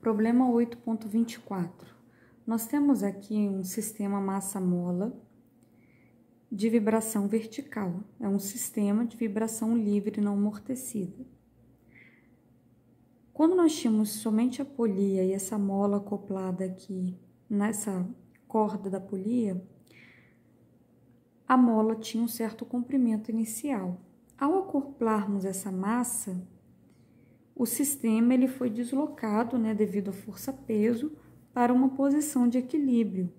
Problema 8.24. Nós temos aqui um sistema massa-mola de vibração vertical. É um sistema de vibração livre não amortecida. Quando nós tínhamos somente a polia e essa mola acoplada aqui nessa corda da polia, a mola tinha um certo comprimento inicial. Ao acoplarmos essa massa, o sistema ele foi deslocado, devido à força-peso, para uma posição de equilíbrio,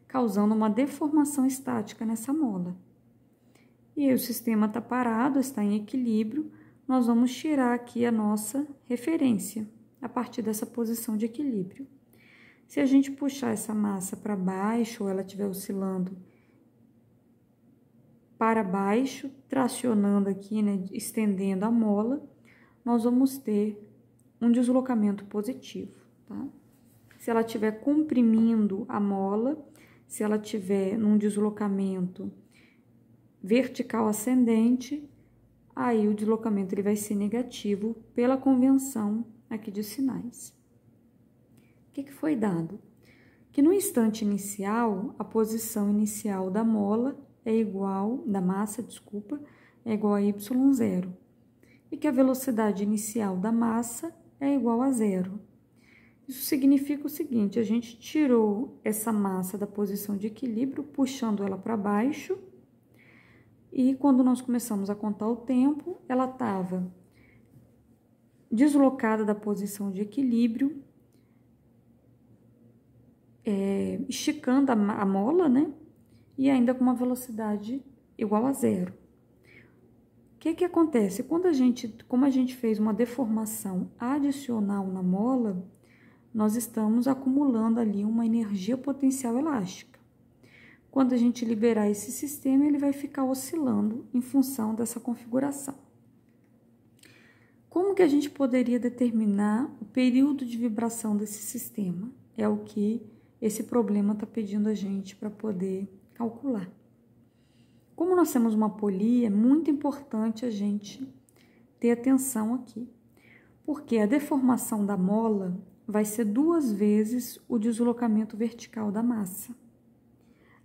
causando uma deformação estática nessa mola. E aí o sistema está parado, está em equilíbrio, nós vamos tirar aqui a nossa referência, a partir dessa posição de equilíbrio. Se a gente puxar essa massa para baixo, ou ela estiver oscilando para baixo, tracionando aqui, estendendo a mola, nós vamos ter um deslocamento positivo, tá? Se ela estiver comprimindo a mola, se ela estiver num deslocamento vertical ascendente, aí o deslocamento ele vai ser negativo pela convenção aqui de sinais. O que foi dado? Que no instante inicial, a posição inicial da mola é igual, da massa, desculpa, é igual a y0. E que a velocidade inicial da massa é igual a 0. Isso significa o seguinte, a gente tirou essa massa da posição de equilíbrio, puxando ela para baixo, e quando nós começamos a contar o tempo, ela estava deslocada da posição de equilíbrio, esticando a mola, e ainda com uma velocidade igual a 0. O que acontece? Como a gente fez uma deformação adicional na mola, nós estamos acumulando ali uma energia potencial elástica. Quando a gente liberar esse sistema, ele vai ficar oscilando em função dessa configuração. Como que a gente poderia determinar o período de vibração desse sistema? É o que esse problema está pedindo a gente para poder calcular. Como nós temos uma polia, é muito importante a gente ter atenção aqui, porque a deformação da mola vai ser 2 vezes o deslocamento vertical da massa.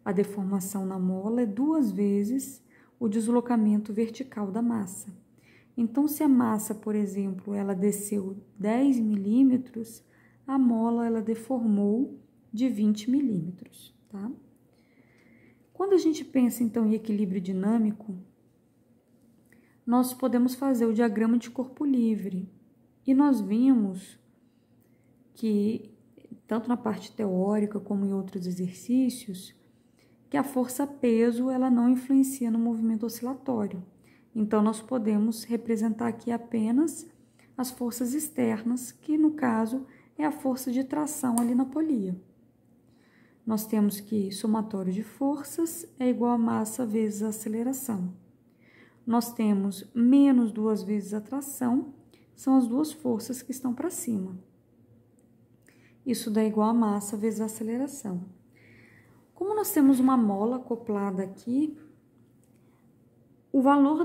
A deformação na mola é 2 vezes o deslocamento vertical da massa. Então, se a massa, por exemplo, ela desceu 10 milímetros, a mola ela deformou de 20 milímetros, tá? Quando a gente pensa, então, em equilíbrio dinâmico, nós podemos fazer o diagrama de corpo livre. E nós vimos que, tanto na parte teórica como em outros exercícios, que a força-peso ela não influencia no movimento oscilatório. Então, nós podemos representar aqui apenas as forças externas, que no caso é a força de tração ali na polia. Nós temos que somatório de forças é igual a massa vezes a aceleração. Nós temos menos 2 vezes a tração, são as 2 forças que estão para cima. Isso dá igual a massa vezes a aceleração. Como nós temos uma mola acoplada aqui, o valor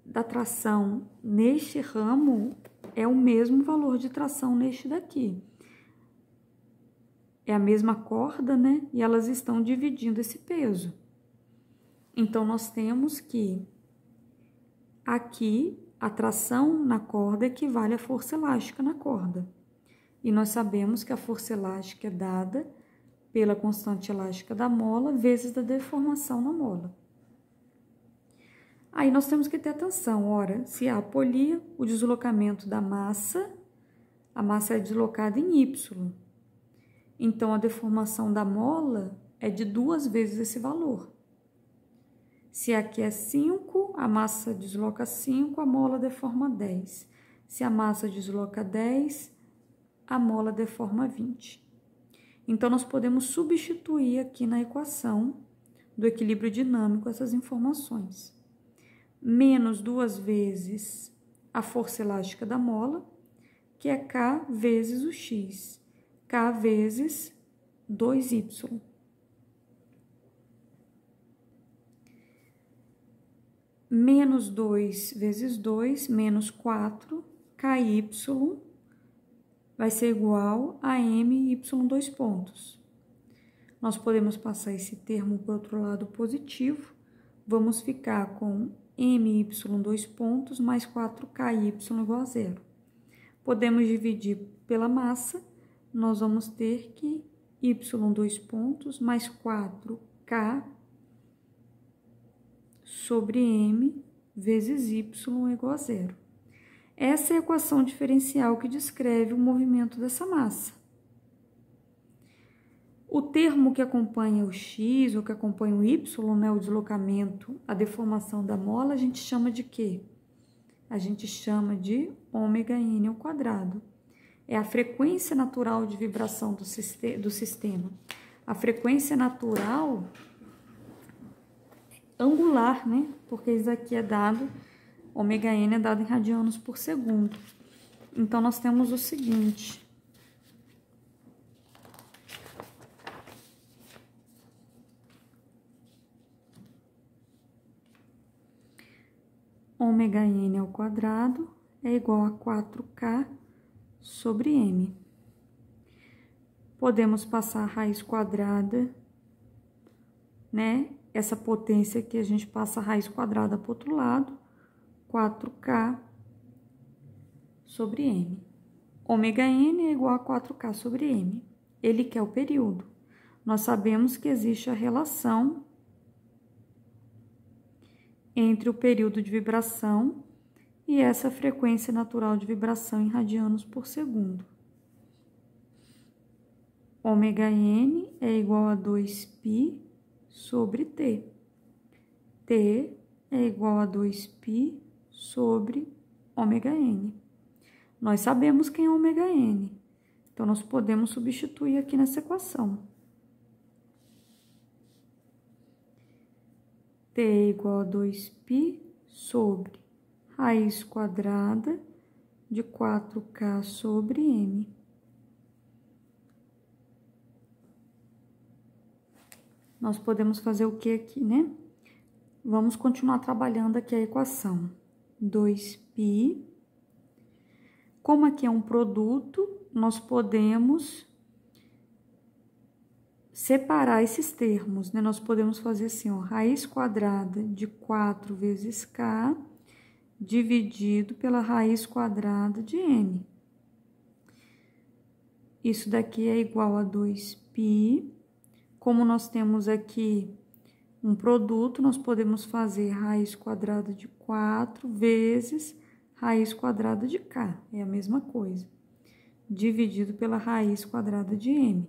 da tração neste ramo é o mesmo valor de tração neste daqui. É a mesma corda, E elas estão dividindo esse peso. Então, nós temos que aqui a tração na corda equivale à força elástica na corda. E nós sabemos que a força elástica é dada pela constante elástica da mola vezes da deformação na mola. Aí nós temos que ter atenção, ora, se há polia, o deslocamento da massa, a massa é deslocada em Y. Então, a deformação da mola é de 2 vezes esse valor. Se aqui é 5, a massa desloca 5, a mola deforma 10. Se a massa desloca 10, a mola deforma 20. Então, nós podemos substituir aqui na equação do equilíbrio dinâmico essas informações. Menos 2 vezes a força elástica da mola, que é K vezes o X. K vezes 2Y. Menos 2 vezes 2, menos 4, KY vai ser igual a m y dois pontos. Nós podemos passar esse termo para o outro lado positivo, vamos ficar com m y dois pontos mais 4ky igual a zero. Podemos dividir pela massa, nós vamos ter que y dois pontos mais 4k sobre m vezes y igual a zero. Essa é a equação diferencial que descreve o movimento dessa massa. O termo que acompanha o x ou que acompanha o y, né, o deslocamento, a deformação da mola, a gente chama de quê? A gente chama de ômega-n ao quadrado. É a frequência natural de vibração do sistema. A frequência natural angular, né? Porque isso aqui é dado, ômega-n é dado em radianos por segundo. Então, nós temos o seguinte. Ômega-n ao quadrado é igual a 4k sobre m. Podemos passar a raiz quadrada, né? Essa potência aqui, a gente passa a raiz quadrada para o outro lado, 4k sobre m. Ômega-n é igual a 4k sobre m. Ele quer o período. Nós sabemos que existe a relação entre o período de vibração e essa frequência natural de vibração em radianos por segundo. Ômega-n é igual a 2π sobre t. T é igual a 2π sobre ômega-n. Nós sabemos quem é ômega-n, então nós podemos substituir aqui nessa equação. T é igual a 2π sobre raiz quadrada de 4k sobre m. Nós podemos fazer o que aqui, né? Vamos continuar trabalhando aqui a equação. 2π. Como aqui é um produto, nós podemos separar esses termos, né? Nós podemos fazer assim, ó, raiz quadrada de 4 vezes k dividido pela raiz quadrada de m. Isso daqui é igual a 2π. Como nós temos aqui um produto, nós podemos fazer raiz quadrada de 4 vezes raiz quadrada de k, é a mesma coisa, dividido pela raiz quadrada de m.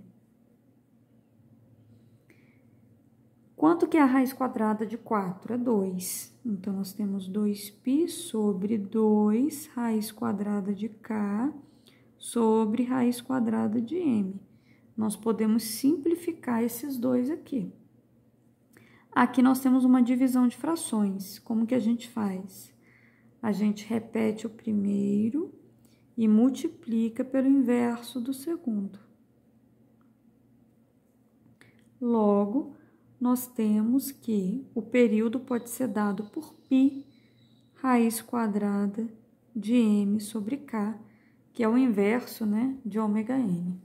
Quanto que é a raiz quadrada de 4? É 2. Então, nós temos 2π sobre 2 raiz quadrada de k sobre raiz quadrada de m. Nós podemos simplificar esses dois aqui. Aqui nós temos uma divisão de frações. Como que a gente faz? A gente repete o primeiro e multiplica pelo inverso do segundo. Logo, nós temos que o período pode ser dado por π raiz quadrada de m sobre k, que é o inverso, né, de ômega-n.